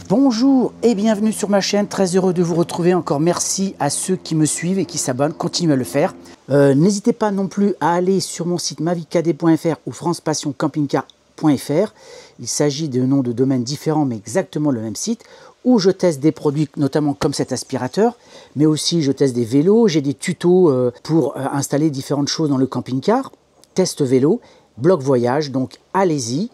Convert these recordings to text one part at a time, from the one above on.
Bonjour et bienvenue sur ma chaîne, très heureux de vous retrouver encore. Merci à ceux qui me suivent et qui s'abonnent, continuez à le faire. N'hésitez pas non plus à aller sur mon site mavicad.fr ou francepassioncampingcar.fr. Il s'agit de noms de domaines différents mais exactement le même site où je teste des produits notamment comme cet aspirateur, mais aussi je teste des vélos, j'ai des tutos pour installer différentes choses dans le camping-car, test vélo, blog voyage, donc allez-y,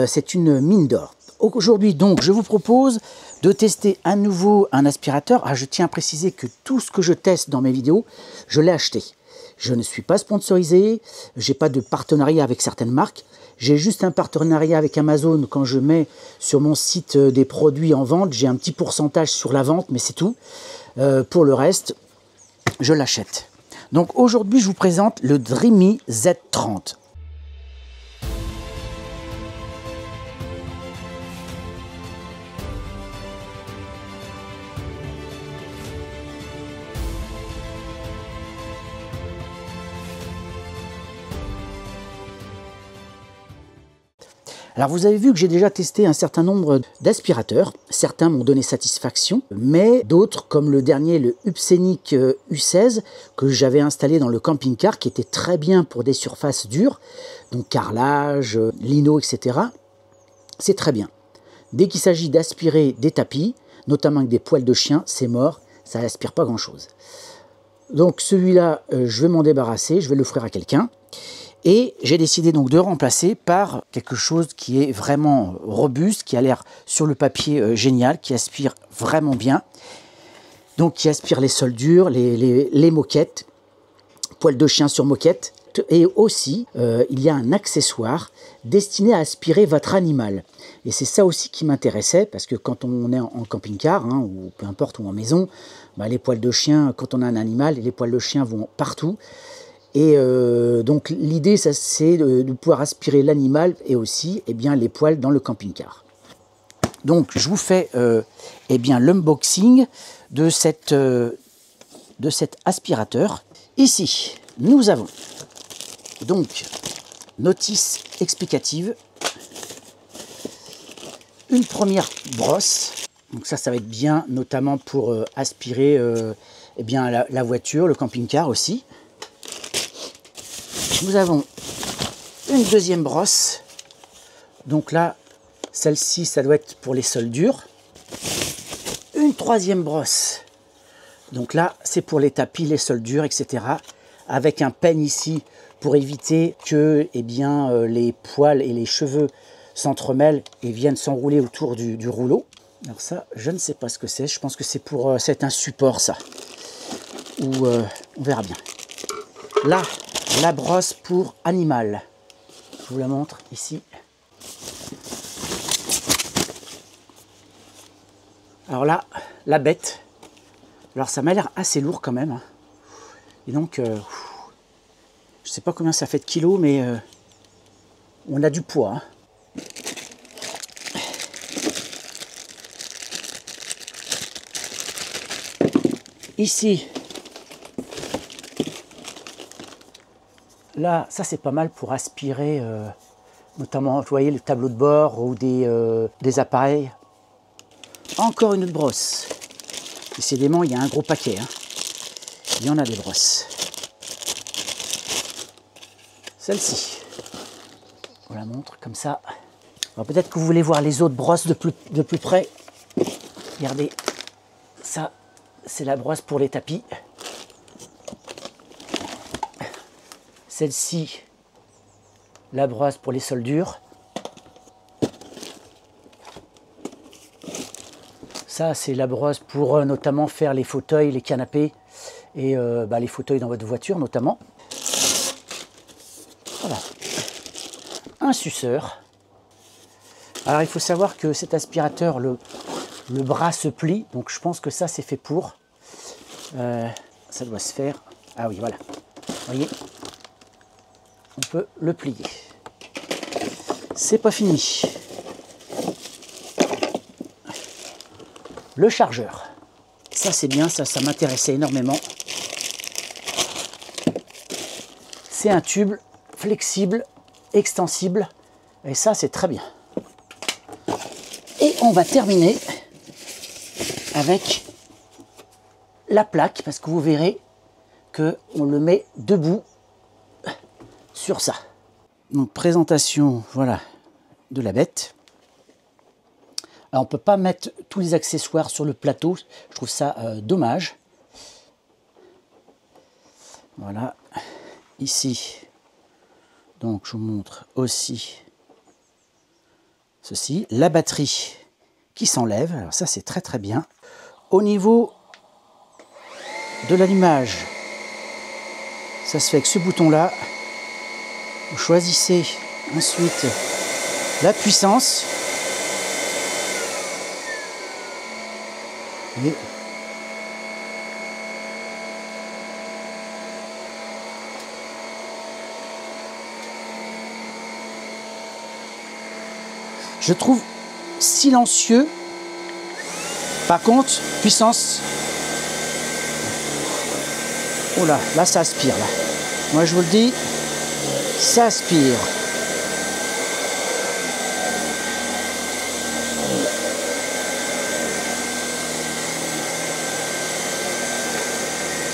c'est une mine d'or. Aujourd'hui donc je vous propose de tester à nouveau un aspirateur. Je tiens à préciser que tout ce que je teste dans mes vidéos, je l'ai acheté. Je ne suis pas sponsorisé, je n'ai pas de partenariat avec certaines marques. J'ai juste un partenariat avec Amazon quand je mets sur mon site des produits en vente. J'ai un petit pourcentage sur la vente, mais c'est tout. Pour le reste, je l'achète. Donc aujourd'hui, je vous présente le Dreamy Z30. Alors vous avez vu que j'ai déjà testé un certain nombre d'aspirateurs. Certains m'ont donné satisfaction, mais d'autres, comme le dernier, le Upsenic U16, que j'avais installé dans le camping-car, qui était très bien pour des surfaces dures, donc carrelage, lino, etc. C'est très bien. Dès qu'il s'agit d'aspirer des tapis, notamment avec des poils de chien, c'est mort, ça n'aspire pas grand-chose. Donc celui-là, je vais m'en débarrasser, je vais l'offrir à quelqu'un. Et j'ai décidé donc de remplacer par quelque chose qui est vraiment robuste, qui a l'air sur le papier génial, qui aspire vraiment bien. Donc qui aspire les sols durs, les moquettes, poils de chien sur moquette. Et aussi, il y a un accessoire destiné à aspirer votre animal. Et c'est ça aussi qui m'intéressait, parce que quand on est en camping-car, ou peu importe, ou en maison, les poils de chien, quand on a un animal, les poils de chien vont partout. Et donc l'idée, c'est de pouvoir aspirer l'animal et aussi les poils dans le camping-car. Donc je vous fais l'unboxing de cet aspirateur. Ici, nous avons donc notice explicative, une première brosse. Donc ça va être bien, notamment pour aspirer la voiture, le camping-car aussi. Nous avons une deuxième brosse. Donc là, celle-ci, ça doit être pour les sols durs. Une troisième brosse. Donc là, c'est pour les tapis, les sols durs, etc. Avec un peigne ici pour éviter que les poils et les cheveux s'entremêlent et viennent s'enrouler autour du rouleau. Alors ça, je ne sais pas ce que c'est. Je pense que c'est un support, ça. Ou on verra bien. Là, la brosse pour animal. Je vous la montre ici. Alors là, la bête. Alors ça m'a l'air assez lourd quand même. Et donc, je ne sais pas combien ça fait de kilos, mais on a du poids. Ici, là, ça c'est pas mal pour aspirer, notamment, vous voyez, le tableau de bord ou des appareils. Encore une autre brosse. Décidément, il y a un gros paquet. Il y en a des brosses. Celle-ci, on la montre comme ça. Alors peut-être que vous voulez voir les autres brosses de plus près. Regardez, ça, c'est la brosse pour les tapis. Celle-ci, la brosse pour les sols durs. Ça, c'est la brosse pour notamment faire les fauteuils, les canapés et les fauteuils dans votre voiture notamment. Voilà. Un suceur. Alors, il faut savoir que cet aspirateur, le bras se plie. Donc, je pense que ça, c'est fait pour. Ça doit se faire. Ah oui, voilà. Vous voyez ? On peut le plier. C'est pas fini. Le chargeur. Ça c'est bien, ça m'intéressait énormément. C'est un tube flexible, extensible. Et ça c'est très bien. Et on va terminer avec la plaque, parce que vous verrez qu'on le met debout sur ça. Donc présentation, voilà, de la bête. Alors on ne peut pas mettre tous les accessoires sur le plateau, je trouve ça dommage. Voilà, ici, donc je vous montre aussi ceci, la batterie qui s'enlève, alors ça c'est très très bien. Au niveau de l'allumage, ça se fait avec ce bouton là. Vous choisissez ensuite la puissance. Et je trouve silencieux. Par contre, puissance. Oh là ça aspire là. Moi je vous le dis, ça aspire.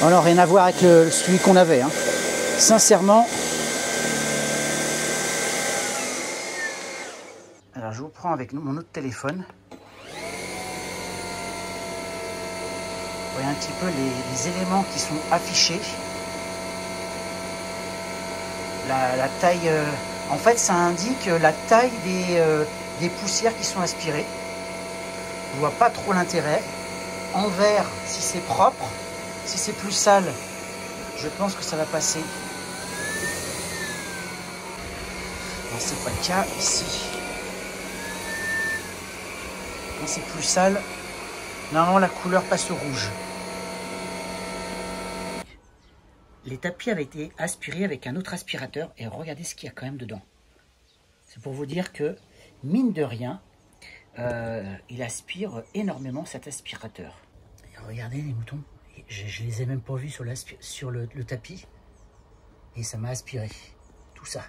Alors rien à voir avec celui qu'on avait, hein. Sincèrement. Alors je vous prends avec mon autre téléphone. Vous voyez un petit peu les éléments qui sont affichés. La taille, en fait ça indique la taille des poussières qui sont aspirées. Je ne vois pas trop l'intérêt. En vert, si c'est propre, si c'est plus sale, je pense que ça va passer. Alors c'est pas le cas ici. Quand c'est plus sale, normalement la couleur passe au rouge. Les tapis avaient été aspirés avec un autre aspirateur et regardez ce qu'il y a quand même dedans. C'est pour vous dire que, mine de rien, il aspire énormément cet aspirateur. Et regardez les moutons, je les ai même pas vus sur le tapis et ça m'a aspiré tout ça.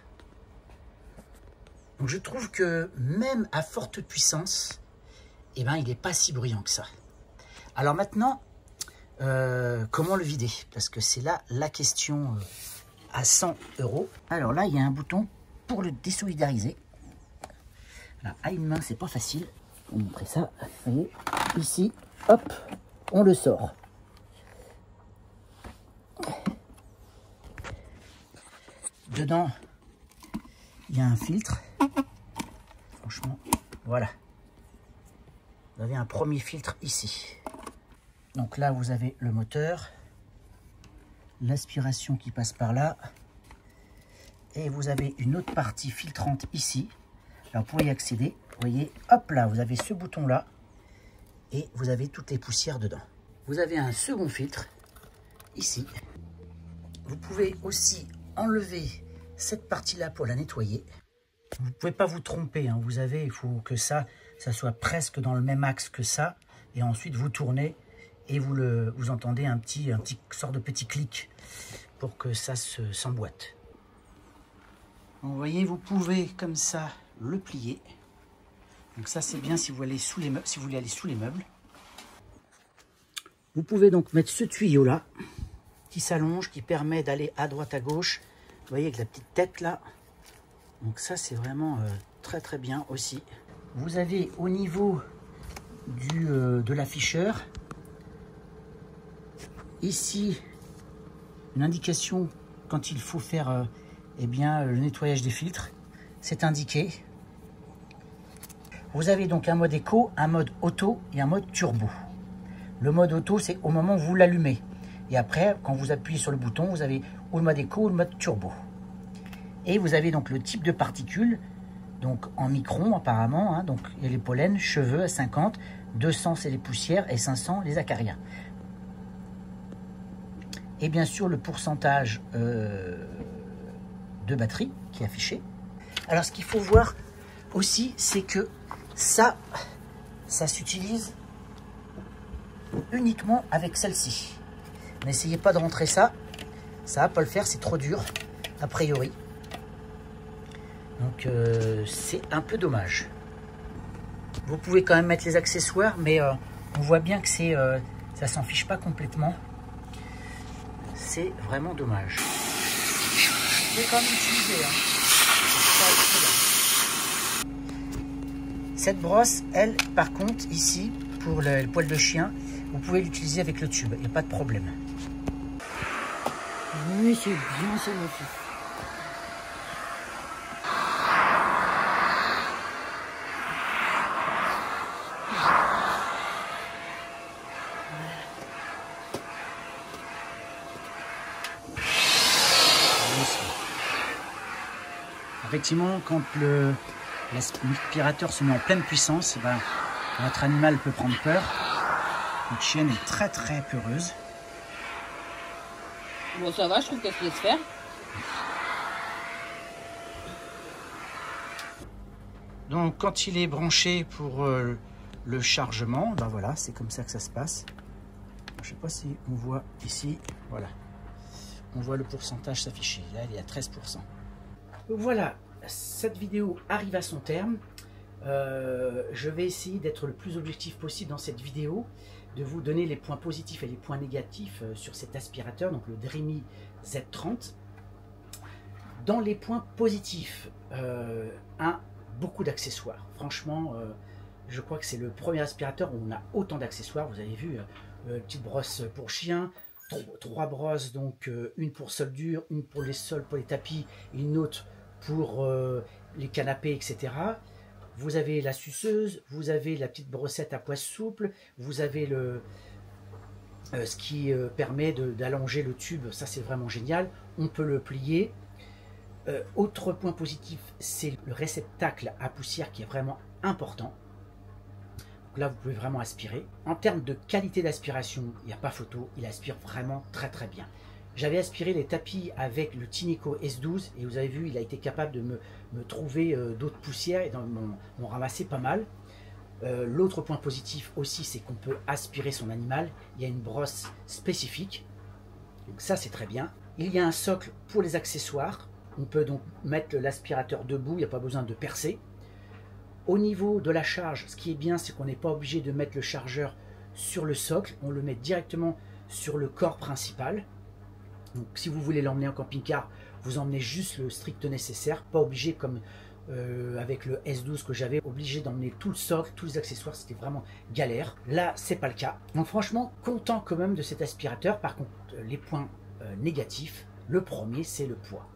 Donc je trouve que même à forte puissance, eh ben, il n'est pas si bruyant que ça. Alors maintenant, comment le vider? Parce que c'est là la question à 100 €. Alors là, il y a un bouton pour le désolidariser. Alors, à une main, c'est pas facile. Je vais vous montrer ça. Vous voyez, ici, hop, on le sort. Dedans, il y a un filtre. Franchement, voilà. Vous avez un premier filtre ici. Donc là, vous avez le moteur, l'aspiration qui passe par là, et vous avez une autre partie filtrante ici. Alors pour y accéder, vous voyez, hop là, vous avez ce bouton-là, et vous avez toutes les poussières dedans. Vous avez un second filtre, ici. Vous pouvez aussi enlever cette partie-là pour la nettoyer. Vous ne pouvez pas vous tromper, hein. Vous avez, il faut que ça soit presque dans le même axe que ça, et ensuite vous tournez, et vous entendez un petit sort de petit clic pour que ça s'emboîte. Vous voyez, vous pouvez comme ça le plier. Donc ça c'est bien si vous allez sous les meubles, si vous voulez aller sous les meubles. Vous pouvez donc mettre ce tuyau là qui s'allonge, qui permet d'aller à droite à gauche. Vous voyez avec la petite tête là. Donc ça c'est vraiment très très bien aussi. Vous avez au niveau de l'afficheur ici une indication quand il faut faire eh bien, le nettoyage des filtres. C'est indiqué. Vous avez donc un mode éco, un mode auto et un mode turbo. Le mode auto, c'est au moment où vous l'allumez. Et après, quand vous appuyez sur le bouton, vous avez ou le mode éco ou le mode turbo. Et vous avez donc le type de particules, donc en microns apparemment. Hein, donc il y a les pollens, cheveux à 50, 200 c'est les poussières et 500 les acariens. Et bien sûr le pourcentage de batterie qui est affiché. Alors ce qu'il faut voir aussi, c'est que ça s'utilise uniquement avec celle-ci. N'essayez pas de rentrer ça va pas le faire, c'est trop dur a priori. Donc c'est un peu dommage. Vous pouvez quand même mettre les accessoires, mais on voit bien que ça s'en fiche pas complètement. C'est vraiment dommage. Je vais quand même l'utiliser. Cette brosse, elle, par contre, ici, pour le poil de chien, vous pouvez l'utiliser avec le tube, il n'y a pas de problème. Oui, c'est bien ça aussi. Effectivement, quand l'aspirateur se met en pleine puissance, ben, votre animal peut prendre peur. Votre chienne est très très peureuse. Bon, ça va, je trouve qu'elle se laisse faire. Donc, quand il est branché pour le chargement, ben voilà, c'est comme ça que ça se passe. Je ne sais pas si on voit ici, voilà. On voit le pourcentage s'afficher. Là, il est à 13%. Donc voilà, cette vidéo arrive à son terme. Je vais essayer d'être le plus objectif possible dans cette vidéo, de vous donner les points positifs et les points négatifs sur cet aspirateur, donc le Dreamy Z30. Dans les points positifs, beaucoup d'accessoires. Franchement, je crois que c'est le premier aspirateur où on a autant d'accessoires. Vous avez vu, petite brosse pour chien, trois brosses, donc une pour sol dur, une pour les sols, pour les tapis, une autre pour les canapés, etc. Vous avez la suceuse, vous avez la petite brossette à poisse souple, vous avez ce qui permet d'allonger le tube, ça c'est vraiment génial, on peut le plier. Autre point positif, c'est le réceptacle à poussière qui est vraiment important. Donc là, vous pouvez vraiment aspirer. En termes de qualité d'aspiration, il n'y a pas photo, il aspire vraiment très très bien. J'avais aspiré les tapis avec le Tineco S12 et vous avez vu, il a été capable de me trouver d'autres poussières et m'en ramasser pas mal. L'autre point positif aussi, c'est qu'on peut aspirer son animal. Il y a une brosse spécifique, donc ça c'est très bien. Il y a un socle pour les accessoires. On peut donc mettre l'aspirateur debout, il n'y a pas besoin de percer. Au niveau de la charge, ce qui est bien, c'est qu'on n'est pas obligé de mettre le chargeur sur le socle. On le met directement sur le corps principal. Donc si vous voulez l'emmener en camping-car, vous emmenez juste le strict nécessaire. Pas obligé comme avec le S12 que j'avais, obligé d'emmener tout le socle, tous les accessoires, c'était vraiment galère. Là, c'est pas le cas. Donc franchement, content quand même de cet aspirateur. Par contre, les points négatifs, le premier, c'est le poids.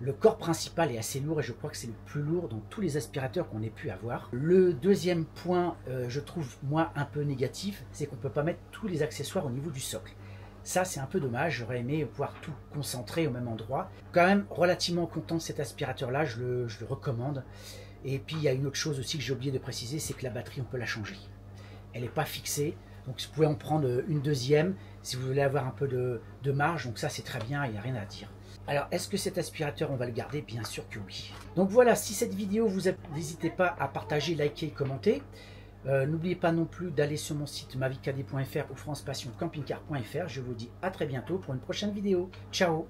Le corps principal est assez lourd et je crois que c'est le plus lourd dans tous les aspirateurs qu'on ait pu avoir. Le deuxième point, je trouve moi un peu négatif, c'est qu'on ne peut pas mettre tous les accessoires au niveau du socle. Ça c'est un peu dommage, j'aurais aimé pouvoir tout concentrer au même endroit. Quand même relativement content de cet aspirateur là, je le recommande. Et puis il y a une autre chose aussi que j'ai oublié de préciser, c'est que la batterie on peut la changer. Elle n'est pas fixée, donc vous pouvez en prendre une deuxième si vous voulez avoir un peu de marge, donc ça c'est très bien, il n'y a rien à dire. Alors, est-ce que cet aspirateur, on va le garder? Bien sûr que oui. Donc voilà, si cette vidéo vous a... N'hésitez pas à partager, liker, commenter. N'oubliez pas non plus d'aller sur mon site maviccadet.fr ou francepassioncampingcar.fr. Je vous dis à très bientôt pour une prochaine vidéo. Ciao!